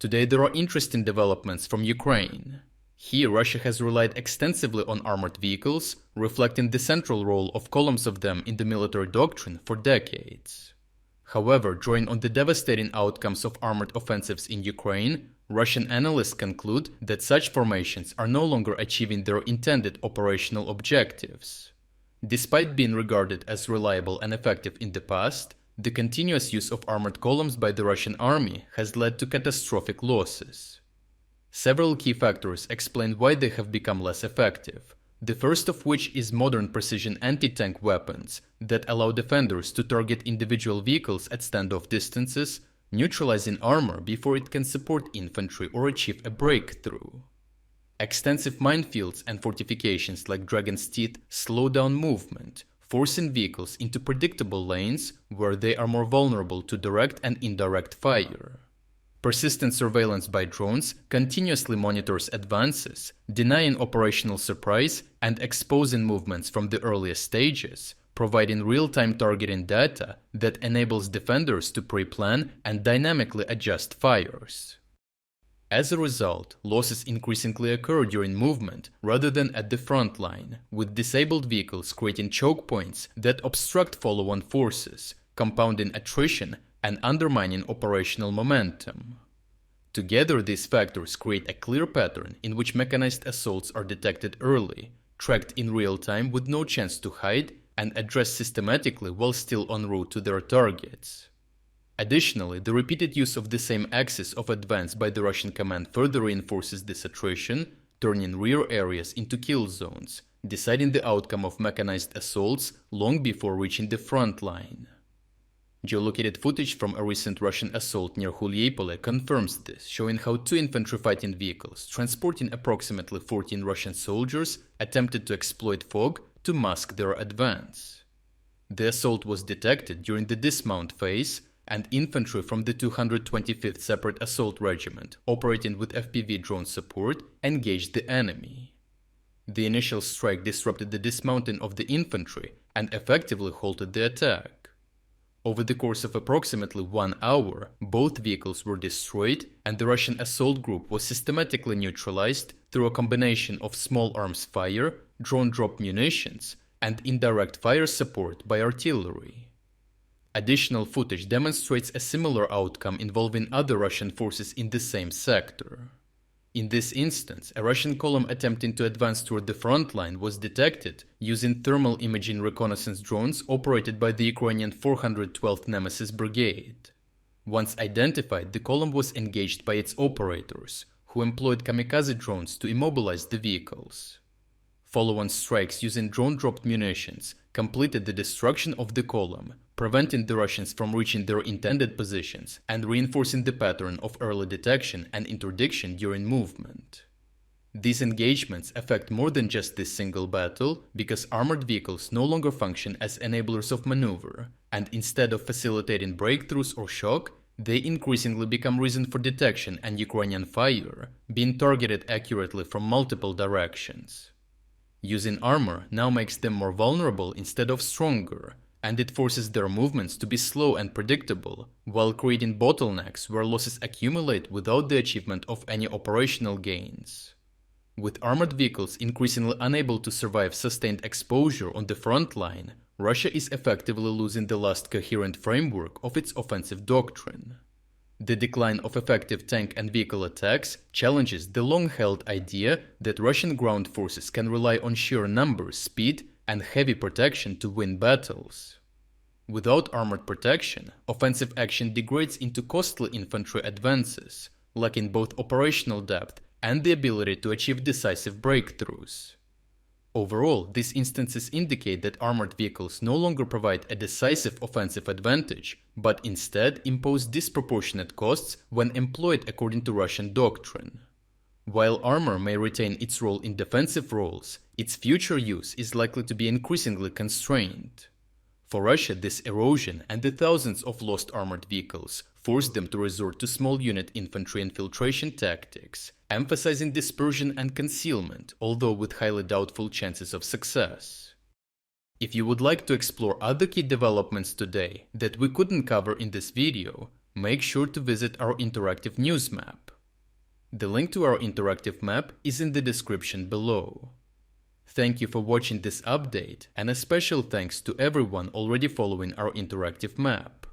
Today there are interesting developments from Ukraine. Here Russia has relied extensively on armored vehicles, reflecting the central role of columns of them in the military doctrine for decades. However, drawing on the devastating outcomes of armored offensives in Ukraine, Russian analysts conclude that such formations are no longer achieving their intended operational objectives. Despite being regarded as reliable and effective in the past, the continuous use of armored columns by the Russian army has led to catastrophic losses. Several key factors explain why they have become less effective, the first of which is modern precision anti-tank weapons that allow defenders to target individual vehicles at standoff distances, neutralizing armor before it can support infantry or achieve a breakthrough. Extensive minefields and fortifications like Dragon's Teeth slow down movement, forcing vehicles into predictable lanes where they are more vulnerable to direct and indirect fire. Persistent surveillance by drones continuously monitors advances, denying operational surprise and exposing movements from the earliest stages, providing real-time targeting data that enables defenders to pre-plan and dynamically adjust fires. As a result, losses increasingly occur during movement rather than at the front line, with disabled vehicles creating choke points that obstruct follow-on forces, compounding attrition and undermining operational momentum. Together, these factors create a clear pattern in which mechanized assaults are detected early, tracked in real time with no chance to hide, and addressed systematically while still en route to their targets. Additionally, the repeated use of the same axis of advance by the Russian command further reinforces this attrition, turning rear areas into kill zones, deciding the outcome of mechanized assaults long before reaching the front line. Geolocated footage from a recent Russian assault near Hulyepole confirms this, showing how two infantry fighting vehicles, transporting approximately 14 Russian soldiers, attempted to exploit fog to mask their advance. The assault was detected during the dismount phase, and infantry from the 225th Separate Assault Regiment, operating with FPV drone support, engaged the enemy. The initial strike disrupted the dismounting of the infantry and effectively halted the attack. Over the course of approximately 1 hour, both vehicles were destroyed and the Russian assault group was systematically neutralized through a combination of small arms fire, drone-dropped munitions, and indirect fire support by artillery. Additional footage demonstrates a similar outcome involving other Russian forces in the same sector. In this instance, a Russian column attempting to advance toward the front line was detected using thermal imaging reconnaissance drones operated by the Ukrainian 412th Nemesis Brigade. Once identified, the column was engaged by its operators, who employed kamikaze drones to immobilize the vehicles. Follow-on strikes using drone-dropped munitions completed the destruction of the column, preventing the Russians from reaching their intended positions and reinforcing the pattern of early detection and interdiction during movement. These engagements affect more than just this single battle, because armored vehicles no longer function as enablers of maneuver, and instead of facilitating breakthroughs or shock, they increasingly become reason for detection and Ukrainian fire, being targeted accurately from multiple directions. Using armor now makes them more vulnerable instead of stronger, and it forces their movements to be slow and predictable, while creating bottlenecks where losses accumulate without the achievement of any operational gains. With armored vehicles increasingly unable to survive sustained exposure on the front line, Russia is effectively losing the last coherent framework of its offensive doctrine. The decline of effective tank and vehicle attacks challenges the long-held idea that Russian ground forces can rely on sheer numbers, speed, and heavy protection to win battles. Without armored protection, offensive action degrades into costly infantry advances, lacking both operational depth and the ability to achieve decisive breakthroughs. Overall, these instances indicate that armored vehicles no longer provide a decisive offensive advantage, but instead impose disproportionate costs when employed according to Russian doctrine. While armor may retain its role in defensive roles, its future use is likely to be increasingly constrained. For Russia, this erosion and the thousands of lost armored vehicles forced them to resort to small unit infantry infiltration tactics, emphasizing dispersion and concealment, although with highly doubtful chances of success. If you would like to explore other key developments today that we couldn't cover in this video, make sure to visit our interactive news map. The link to our interactive map is in the description below. Thank you for watching this update, and a special thanks to everyone already following our interactive map.